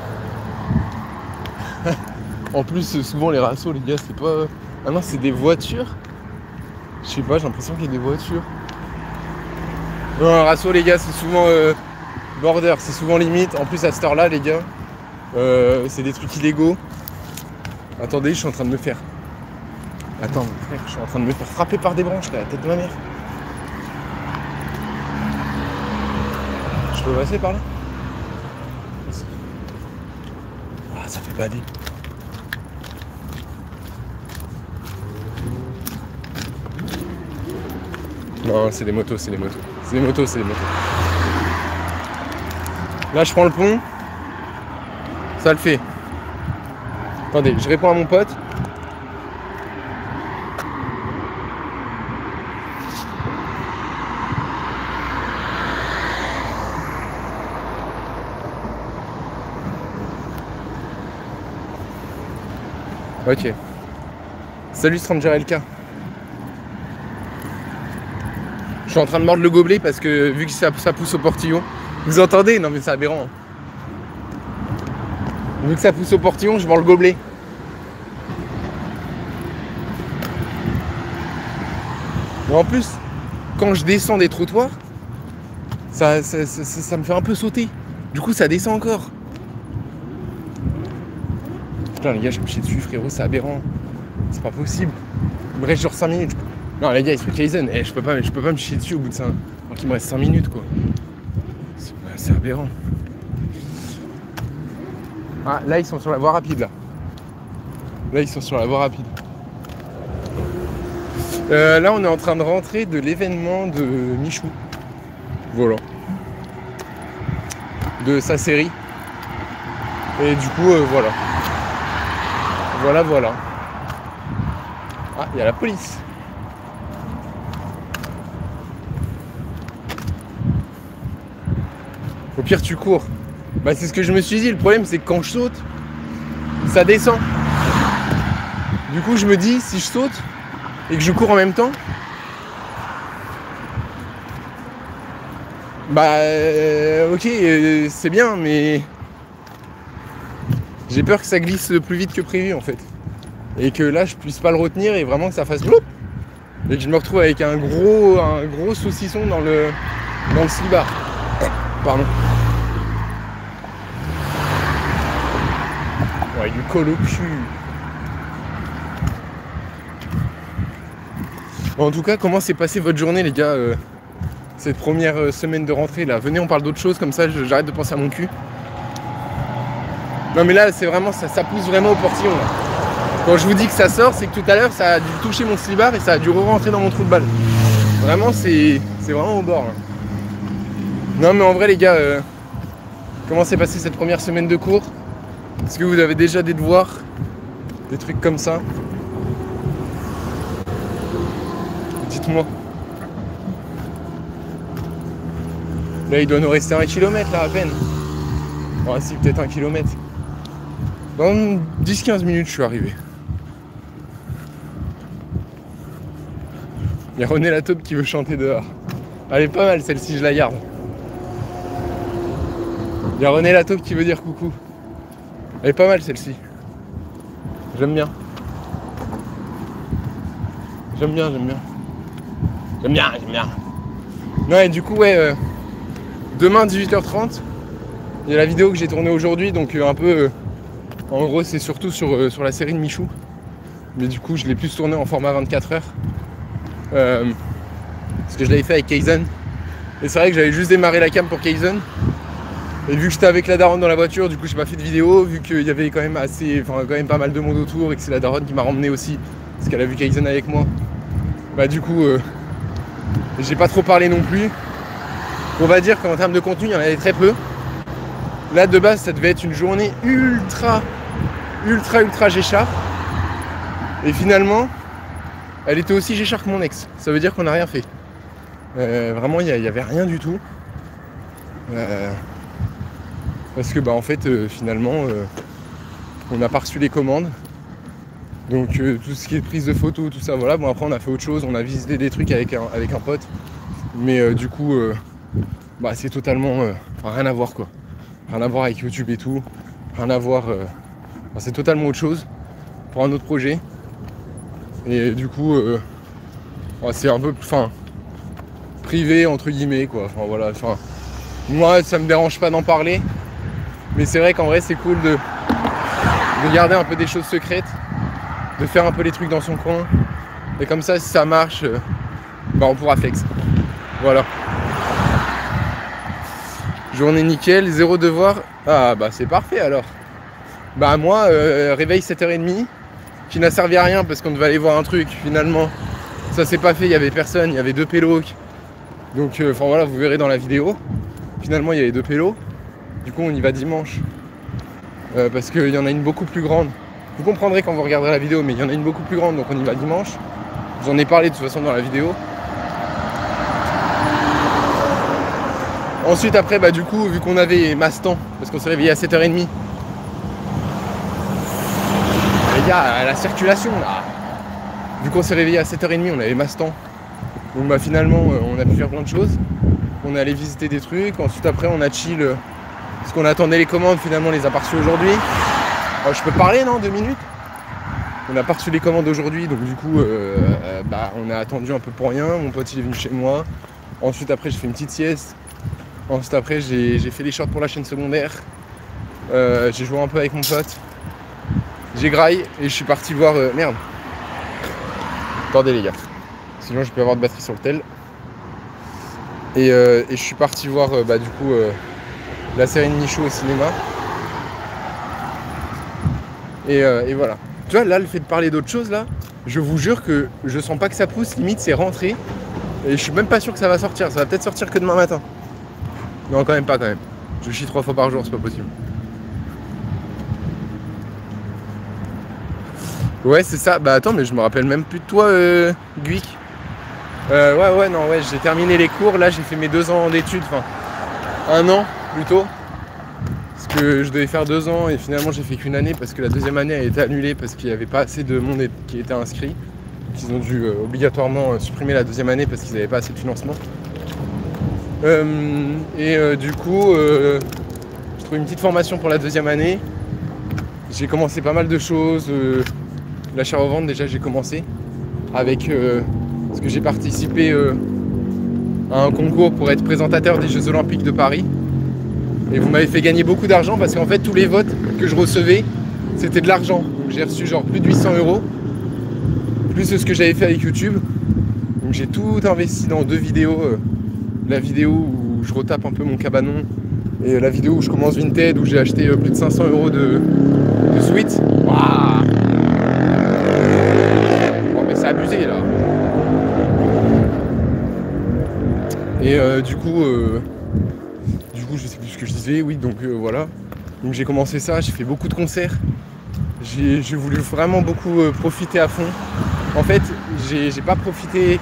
En plus souvent les rassos les gars c'est pas... Ah non c'est des voitures. Je sais pas, j'ai l'impression qu'il y a des voitures. Non un rasso les gars c'est souvent border, c'est souvent limite. En plus à cette heure là les gars c'est des trucs illégaux. Attendez je suis en train de me faire... Attends frère je suis en train de me faire frapper par des branches là, la tête de ma mère. Je peux passer par là? Ah ça fait bader. Non c'est des motos, c'est des motos. C'est des motos, c'est des motos. Là je prends le pont. Ça le fait. Attendez, je réponds à mon pote. Ok. Salut Stranger LK. Je suis en train de mordre le gobelet parce que vu que ça pousse au portillon. Vous entendez? Non mais c'est aberrant. Vu que ça pousse au portillon, je mords le gobelet. Bon, en plus, quand je descends des trottoirs, ça me fait un peu sauter. Du coup ça descend encore. Putain les gars je vais me chier dessus frérot, c'est aberrant. C'est pas possible. Il me reste genre 5 minutes. Non les gars il se fait Kaizen. Je peux pas me chier dessus au bout de 5. Alors qu'il me reste 5 minutes quoi. C'est aberrant. Ah là ils sont sur la voie rapide là. Là ils sont sur la voie rapide. Là on est en train de rentrer de l'événement de Michou. Voilà. De sa série. Et du coup voilà. Voilà. Ah, il y a la police. Au pire, tu cours. Bah, c'est ce que je me suis dit. Le problème, c'est que quand je saute, ça descend. Du coup, je me dis, si je saute et que je cours en même temps, bah, ok, c'est bien, mais j'ai peur que ça glisse plus vite que prévu en fait. Et que là je puisse pas le retenir et vraiment que ça fasse bloup. Et que je me retrouve avec un gros saucisson dans le slibard. Pardon. Ouais, du col au cul. Bon, en tout cas, comment s'est passée votre journée les gars cette première semaine de rentrée là? Venez on parle d'autre chose, comme ça j'arrête de penser à mon cul. Non mais là c'est vraiment ça pousse vraiment au portillon là. Quand je vous dis que ça sort, c'est que tout à l'heure ça a dû toucher mon slibard et ça a dû re-rentrer dans mon trou de balle. Vraiment c'est vraiment au bord là. Non mais en vrai les gars, comment s'est passée cette première semaine de cours? Est-ce que vous avez déjà des devoirs? Des trucs comme ça? Dites-moi. Là il doit nous rester 1 km là à peine. Bon si peut-être 1 km. Dans 10-15 minutes je suis arrivé. Il y a René Lataupe qui veut chanter dehors. Elle est pas mal celle-ci, je la garde. Il y a René Lataupe qui veut dire coucou. Elle est pas mal celle-ci. J'aime bien. J'aime bien. Non et du coup ouais, demain 18h30, il y a la vidéo que j'ai tournée aujourd'hui, donc un peu, en gros c'est surtout sur la série de Michou. Mais du coup je l'ai plus tourné en format 24 heures. Parce que je l'avais fait avec Kaizen. Et c'est vrai que j'avais juste démarré la cam pour Kaizen. Et vu que j'étais avec la daronne dans la voiture, du coup j'ai pas fait de vidéo, vu qu'il y avait quand même quand même pas mal de monde autour et que c'est la daronne qui m'a ramené aussi, parce qu'elle a vu Kaizen avec moi. Bah du coup, j'ai pas trop parlé non plus. On va dire qu'en termes de contenu, il y en avait très peu. Là de base, ça devait être une journée ultra Géchard. Et finalement, elle était aussi Géchard que mon ex. Ça veut dire qu'on n'a rien fait. Vraiment, il n'y avait rien du tout. Parce que bah en fait finalement on n'a pas reçu les commandes, donc tout ce qui est prise de photos, tout ça, voilà. Bon après on a fait autre chose, on a visité des trucs avec un pote, mais du coup bah c'est totalement rien à voir quoi, rien à voir avec YouTube et tout, rien à voir, c'est totalement autre chose pour un autre projet, et du coup c'est un peu privé entre guillemets quoi, voilà, moi ça me dérange pas d'en parler. Mais c'est vrai qu'en vrai c'est cool de garder un peu des choses secrètes, de faire un peu les trucs dans son coin. Et comme ça si ça marche, bah on pourra flex. Voilà. Journée nickel, 0 devoir. Ah bah c'est parfait alors. Bah moi, réveil 7h30, qui n'a servi à rien parce qu'on devait aller voir un truc finalement. Ça s'est pas fait, il y avait personne, il y avait 2 pélos. Donc voilà, vous verrez dans la vidéo. Finalement il y avait 2 pélos. Du coup on y va dimanche, parce qu'il y en a une beaucoup plus grande. Vous comprendrez quand vous regarderez la vidéo, mais il y en a une beaucoup plus grande, donc on y va dimanche. J'en ai parlé de toute façon dans la vidéo. Ensuite après bah du coup vu qu'on avait Mastan, parce qu'on s'est réveillé à 7h30. Les gars, la circulation là. Vu qu'on s'est réveillé à 7h30, on avait Mastan. Donc bah finalement on a pu faire plein de choses. On est allé visiter des trucs, ensuite après on a chill. Parce qu'on attendait les commandes, finalement on les a pas reçues aujourd'hui. Je peux parler non, 2 minutes. On n'a pas reçu les commandes aujourd'hui, donc du coup bah, on a attendu un peu pour rien. Mon pote il est venu chez moi. Ensuite après j'ai fait une petite sieste. Ensuite après j'ai fait les shorts pour la chaîne secondaire. J'ai joué un peu avec mon pote. J'ai graillé et je suis parti voir... Merde. Attendez les gars. Sinon je peux avoir de batterie sur le tel. Et je suis parti voir bah, du coup... la série de Michou au cinéma. Et voilà. Tu vois, là, le fait de parler d'autre chose, là, je vous jure que je sens pas que ça pousse. Limite, c'est rentré. Et je suis même pas sûr que ça va sortir. Ça va peut-être sortir que demain matin. Non, quand même pas, quand même. Je chie 3 fois par jour, c'est pas possible. Ouais, c'est ça. Bah attends, mais je me rappelle même plus de toi, Guic. Ouais, j'ai terminé les cours. Là, j'ai fait mes 2 ans d'études. Enfin, 1 an. Plutôt parce que je devais faire 2 ans et finalement j'ai fait qu'1 année parce que la 2e année a été annulée parce qu'il n'y avait pas assez de monde qui était inscrit. Ils ont dû obligatoirement supprimer la 2e année parce qu'ils n'avaient pas assez de financement. Du coup j'ai trouvé une petite formation pour la 2e année. J'ai commencé pas mal de choses. L'achat-revente déjà j'ai commencé avec parce que j'ai participé à un concours pour être présentateur des Jeux Olympiques de Paris. Et vous m'avez fait gagner beaucoup d'argent parce qu'en fait tous les votes que je recevais c'était de l'argent. Donc j'ai reçu genre plus de 800 €, plus ce que j'avais fait avec YouTube. Donc j'ai tout investi dans 2 vidéos. La vidéo où je retape un peu mon cabanon et la vidéo où je commence Vinted où j'ai acheté plus de 500 € de suite. Waouh, oh, mais c'est abusé là. Et du coup je sais plus ce que je disais, oui, donc voilà. Donc j'ai commencé ça, j'ai fait beaucoup de concerts. J'ai voulu vraiment beaucoup profiter à fond. En fait, j'ai pas profité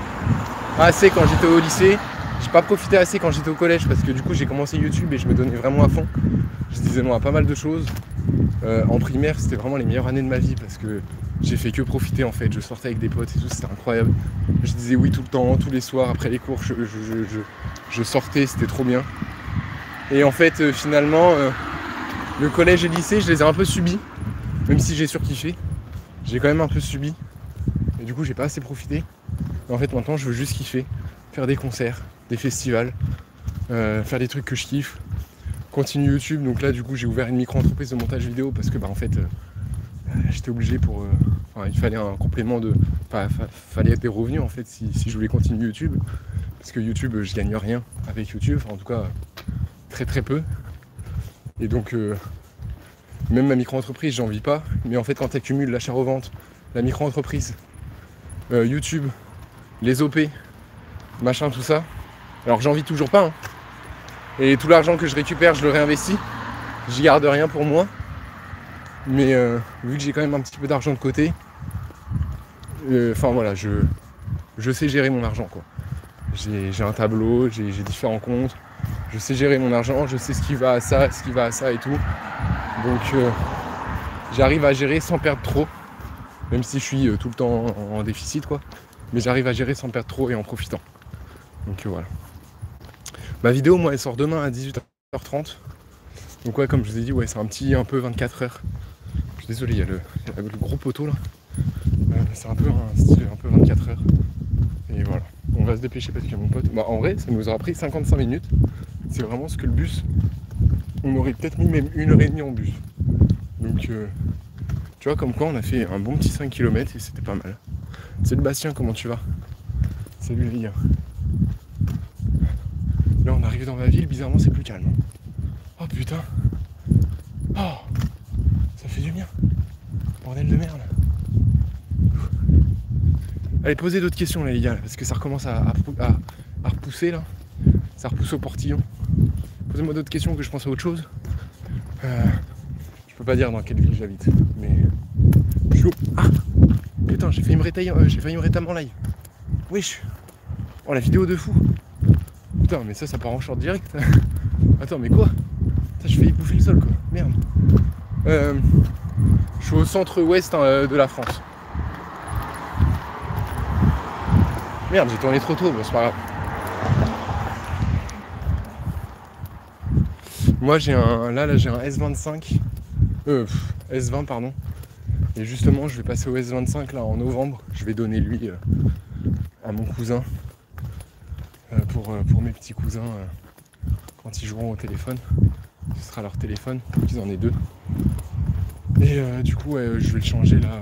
assez quand j'étais au lycée. J'ai pas profité assez quand j'étais au collège parce que du coup j'ai commencé YouTube et je me donnais vraiment à fond. Je disais non à pas mal de choses. En primaire, c'était vraiment les meilleures années de ma vie parce que j'ai fait que profiter en fait. Je sortais avec des potes et tout, c'était incroyable. Je disais oui tout le temps, tous les soirs après les cours, je sortais, c'était trop bien. Et en fait, finalement, le collège et le lycée, je les ai un peu subis, même si j'ai surkiffé. J'ai quand même un peu subi. Et du coup, j'ai pas assez profité. Et en fait, maintenant, je veux juste kiffer, faire des concerts, des festivals, faire des trucs que je kiffe. Continue YouTube, donc là du coup j'ai ouvert une micro-entreprise de montage vidéo parce que en fait j'étais obligé pour... il fallait un complément de... fallait des revenus en fait si je voulais continuer YouTube. Parce que YouTube je gagne rien avec YouTube, en tout cas très très peu. Et donc même ma micro-entreprise j'en vis pas. Mais en fait quand tu accumules l'achat-revente, la micro-entreprise, YouTube, les OP, machin tout ça, alors j'en vis toujours pas hein. Et tout l'argent que je récupère, je le réinvestis. J'y garde rien pour moi. Mais vu que j'ai quand même un petit peu d'argent de côté, voilà, je sais gérer mon argent quoi. J'ai un tableau, j'ai différents comptes. Je sais gérer mon argent, je sais ce qui va à ça, ce qui va à ça et tout. Donc j'arrive à gérer sans perdre trop. Même si je suis tout le temps en déficit quoi. Mais j'arrive à gérer sans perdre trop et en profitant. Donc voilà. Ma vidéo, moi, elle sort demain à 18h30. Donc ouais, comme je vous ai dit, ouais, c'est un peu 24 heures. Je suis désolé, il y a le gros poteau là. C'est un peu un style un peu 24 heures. Et voilà. On va se dépêcher parce qu'il y a mon pote. En vrai, ça nous aura pris 55 minutes. C'est vraiment ce que le bus. On aurait peut-être mis même 1h30 en bus. Donc tu vois, comme quoi on a fait un bon petit 5 km et c'était pas mal. Salut Bastien, comment tu vas? Salut les gars. Là on arrive dans la ville, bizarrement c'est plus calme. Oh putain. Oh, ça fait du bien. Bordel de merde. Allez, posez d'autres questions là les gars, parce que ça recommence à repousser là. Ça repousse au portillon. Posez-moi d'autres questions que je pense à autre chose. Je peux pas dire dans quelle ville j'habite, mais je suis Ah putain, j'ai failli me rétamer en live. Wesh. Oh la vidéo de fou. Putain, mais ça part en short direct. Attends, mais quoi? Putain, j'ai failli bouffer le sol, quoi. Merde. Je suis au centre-ouest de la France. Merde, j'ai tourné trop tôt, bon, c'est pas grave. Moi, j'ai un S25. S20, pardon. Et justement, je vais passer au S25 là en novembre. Je vais donner lui à mon cousin. Pour mes petits cousins quand ils joueront au téléphone. Ce sera leur téléphone, qu'ils en aient deux. Et du coup je vais le changer là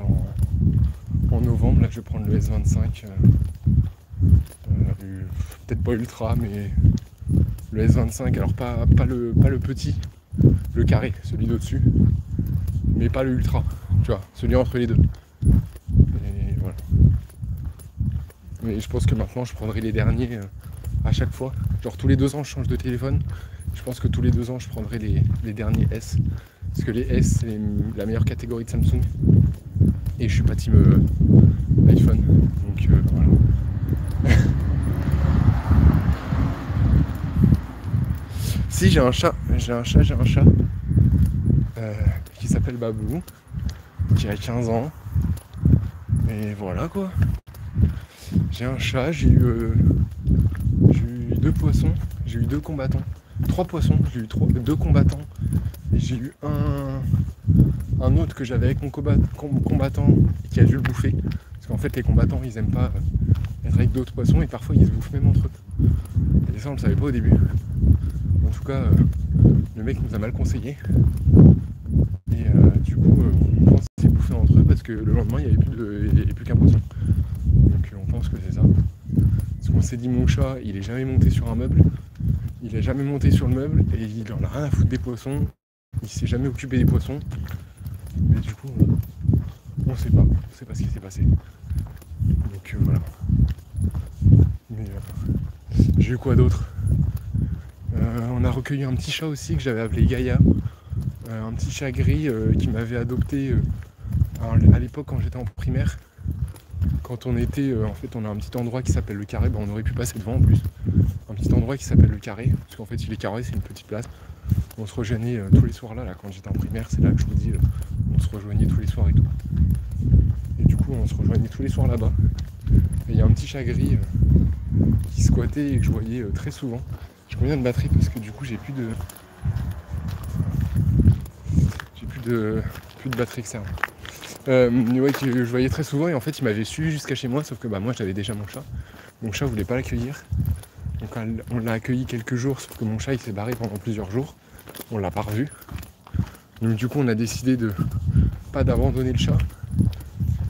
en novembre. Là je vais prendre le S25. Peut-être pas ultra mais le S25, alors pas le petit, le carré, celui d'au-dessus, mais pas le ultra, tu vois, celui entre les deux. Et voilà. Mais je pense que maintenant je prendrai les derniers à chaque fois. Genre tous les 2 ans je change de téléphone. Je pense que tous les 2 ans je prendrai les derniers S. Parce que les S c'est la meilleure catégorie de Samsung. Et je suis pas team iPhone. Donc voilà. Si j'ai un chat qui s'appelle Babou, qui a 15 ans. Et voilà quoi. J'ai un chat, j'ai eu 2 poissons, j'ai eu 2 combattants. 3 poissons, j'ai eu 2 combattants. Et j'ai eu un autre que j'avais avec mon combattant et qui a dû le bouffer. Parce qu'en fait les combattants ils aiment pas être avec d'autres poissons et parfois ils se bouffent même entre eux. Et ça on le savait pas au début. En tout cas le mec nous a mal conseillé. Et du coup on pense qu'ils s'est bouffé entre eux parce que le lendemain il n'y avait plus qu'un poisson. Donc on pense que c'est ça. Parce qu'on s'est dit mon chat il est jamais monté sur un meuble. Il est jamais monté sur le meuble et il en a rien à foutre des poissons. Il s'est jamais occupé des poissons. Mais du coup, on sait pas ce qui s'est passé. Donc voilà. Mais j'ai eu quoi d'autre? On a recueilli un petit chat aussi que j'avais appelé Gaïa. Un petit chat gris qui m'avait adopté à l'époque quand j'étais en primaire. Quand on était, en fait on a un petit endroit qui s'appelle le Carré, on aurait pu passer devant en plus. Un petit endroit qui s'appelle le Carré, parce qu'en fait il est carré, c'est une petite place. on se rejoignait tous les soirs là quand j'étais en primaire, c'est là que je vous dis, on se rejoignait tous les soirs et tout. Et du coup on se rejoignait tous les soirs là-bas. Et il y a un petit chat gris qui squattait et que je voyais très souvent. J'ai combien de batterie parce que du coup j'ai plus de batterie externe. Ouais, que je voyais très souvent et en fait il m'avait suivi jusqu'à chez moi, sauf que moi j'avais déjà mon chat. Mon chat voulait pas l'accueillir. Donc on l'a accueilli quelques jours, sauf que mon chat il s'est barré pendant plusieurs jours. On l'a pas revu. Donc du coup on a décidé de pas d'abandonner le chat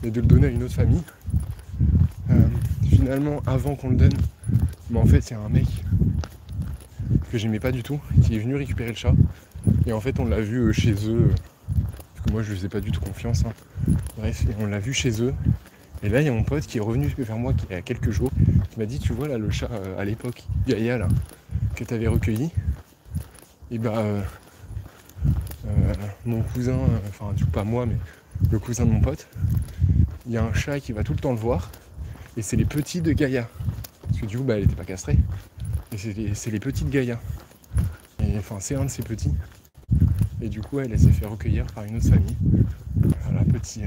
et de le donner à une autre famille. Finalement avant qu'on le donne, mais en fait il y a un mec que j'aimais pas du tout qui est venu récupérer le chat. Et en fait on l'a vu chez eux, parce que moi je lui faisais pas du tout confiance. Bref, et on l'a vu chez eux. Et là il y a mon pote qui est revenu vers moi il y a quelques jours, qui m'a dit tu vois là le chat à l'époque, Gaïa là, que t'avais recueilli, et mon cousin, enfin du coup pas moi mais le cousin de mon pote, il y a un chat qui va tout le temps le voir, et c'est les petits de Gaïa. Parce que du coup elle était pas castrée. Et c'est les petits de Gaïa. Et enfin c'est un de ses petits. Et du coup elle s'est fait recueillir par une autre famille. Voilà, petit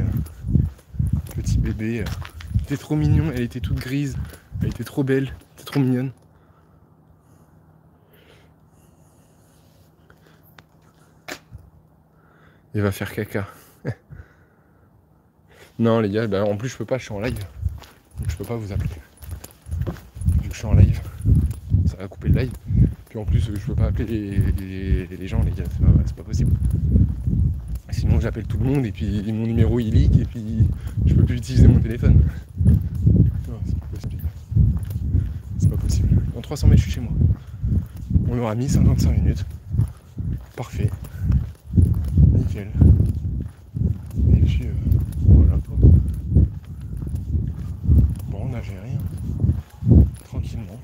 bébé. Elle était trop mignon, elle était toute grise, elle était trop belle, elle était trop mignonne. Il va faire caca. Non les gars, en plus je peux pas, je suis en live. Donc je peux pas vous appeler. Vu que je suis en live, ça va couper le live. Puis en plus je peux pas appeler les gens les gars, c'est pas possible. Sinon j'appelle tout le monde et puis mon numéro il leak et puis je peux plus utiliser mon téléphone. Non, c'est pas possible. C'est pas possible. Dans 300 mètres je suis chez moi. On aura mis 55 minutes. Parfait. Nickel. Et puis voilà quoi. Bon on n'a fait rien. Tranquillement.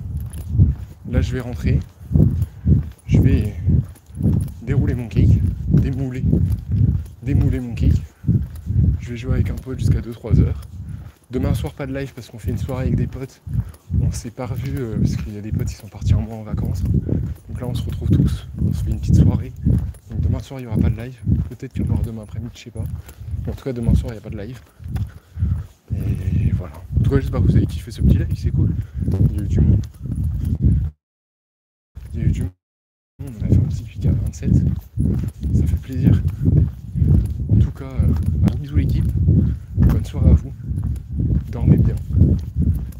Là je vais rentrer. Je vais dérouler mon cake. Démouler mon cake. Je vais jouer avec un pote jusqu'à 2-3 heures. Demain soir pas de live parce qu'on fait une soirée avec des potes. On s'est pas revus parce qu'il y a des potes qui sont partis un mois en vacances. Donc là on se retrouve tous, on se fait une petite soirée. Donc demain soir il n'y aura pas de live. Peut-être qu'il y en aura demain après-midi, je sais pas. Mais en tout cas demain soir il n'y a pas de live. Et voilà. En tout cas j'espère que vous avez kiffé ce petit live, c'est cool. Il y a eu du monde. On a fait un petit pic à 27. Ça fait plaisir. En tout cas, bisous l'équipe. Bonne soirée à vous. Dormez bien.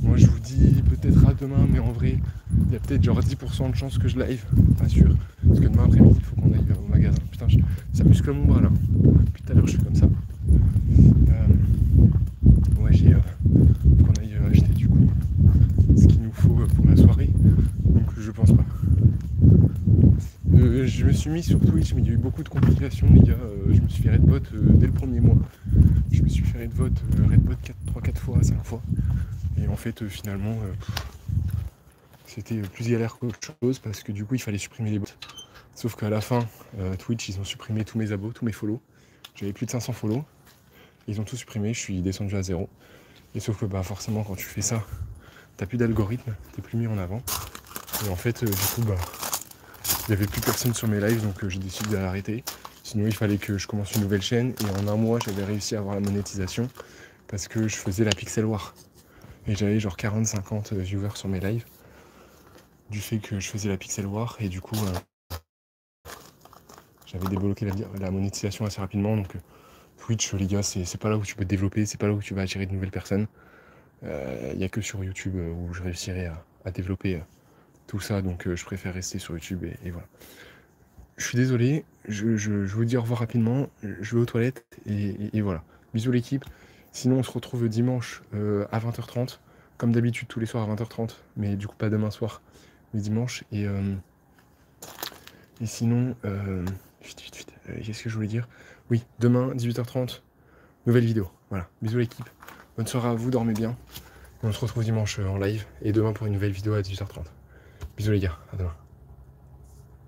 Moi je vous dis peut-être à demain, mais en vrai, il y a peut-être genre 10% de chance que je live. Pas sûr. Parce que demain après-midi, il faut qu'on aille au magasin. Putain, ça muscle mon bras là. Depuis tout à l'heure, je suis comme ça. Ouais, faut qu'on aille acheter du coup ce qu'il nous faut pour la soirée. Donc je pense pas. Je me suis mis sur Twitch, mais il y a eu beaucoup de complications les gars. Je me suis fait raidbot dès le premier mois. Je me suis fait raidbot 3-4 fois, 5 fois. Et en fait finalement c'était plus galère qu'autre chose parce que du coup il fallait supprimer les bots. Sauf qu'à la fin Twitch ils ont supprimé tous mes abos, tous mes follow. J'avais plus de 500 follow. Ils ont tout supprimé, je suis descendu à 0. Et sauf que forcément quand tu fais ça, t'as plus d'algorithme, t'es plus mis en avant. Et en fait du coup il n'y avait plus personne sur mes lives, donc j'ai décidé d'arrêter. Sinon il fallait que je commence une nouvelle chaîne et en un mois j'avais réussi à avoir la monétisation parce que je faisais la Pixel War. Et j'avais genre 40-50 viewers sur mes lives du fait que je faisais la Pixel War et du coup j'avais débloqué la monétisation assez rapidement. Donc Twitch les gars c'est pas là où tu peux te développer, c'est pas là où tu vas attirer de nouvelles personnes. Il n'y a que sur YouTube où je réussirai à développer tout ça, donc je préfère rester sur YouTube et voilà. Je suis désolé, je vous dis au revoir rapidement, je vais aux toilettes et voilà. Bisous l'équipe, sinon on se retrouve dimanche à 20h30, comme d'habitude tous les soirs à 20h30, mais du coup pas demain soir, mais dimanche, et sinon, qu'est-ce que je voulais dire? Oui, demain 18h30, nouvelle vidéo, voilà. Bisous l'équipe, bonne soirée à vous, dormez bien, et on se retrouve dimanche en live, et demain pour une nouvelle vidéo à 18h30. Bisous les gars, à demain.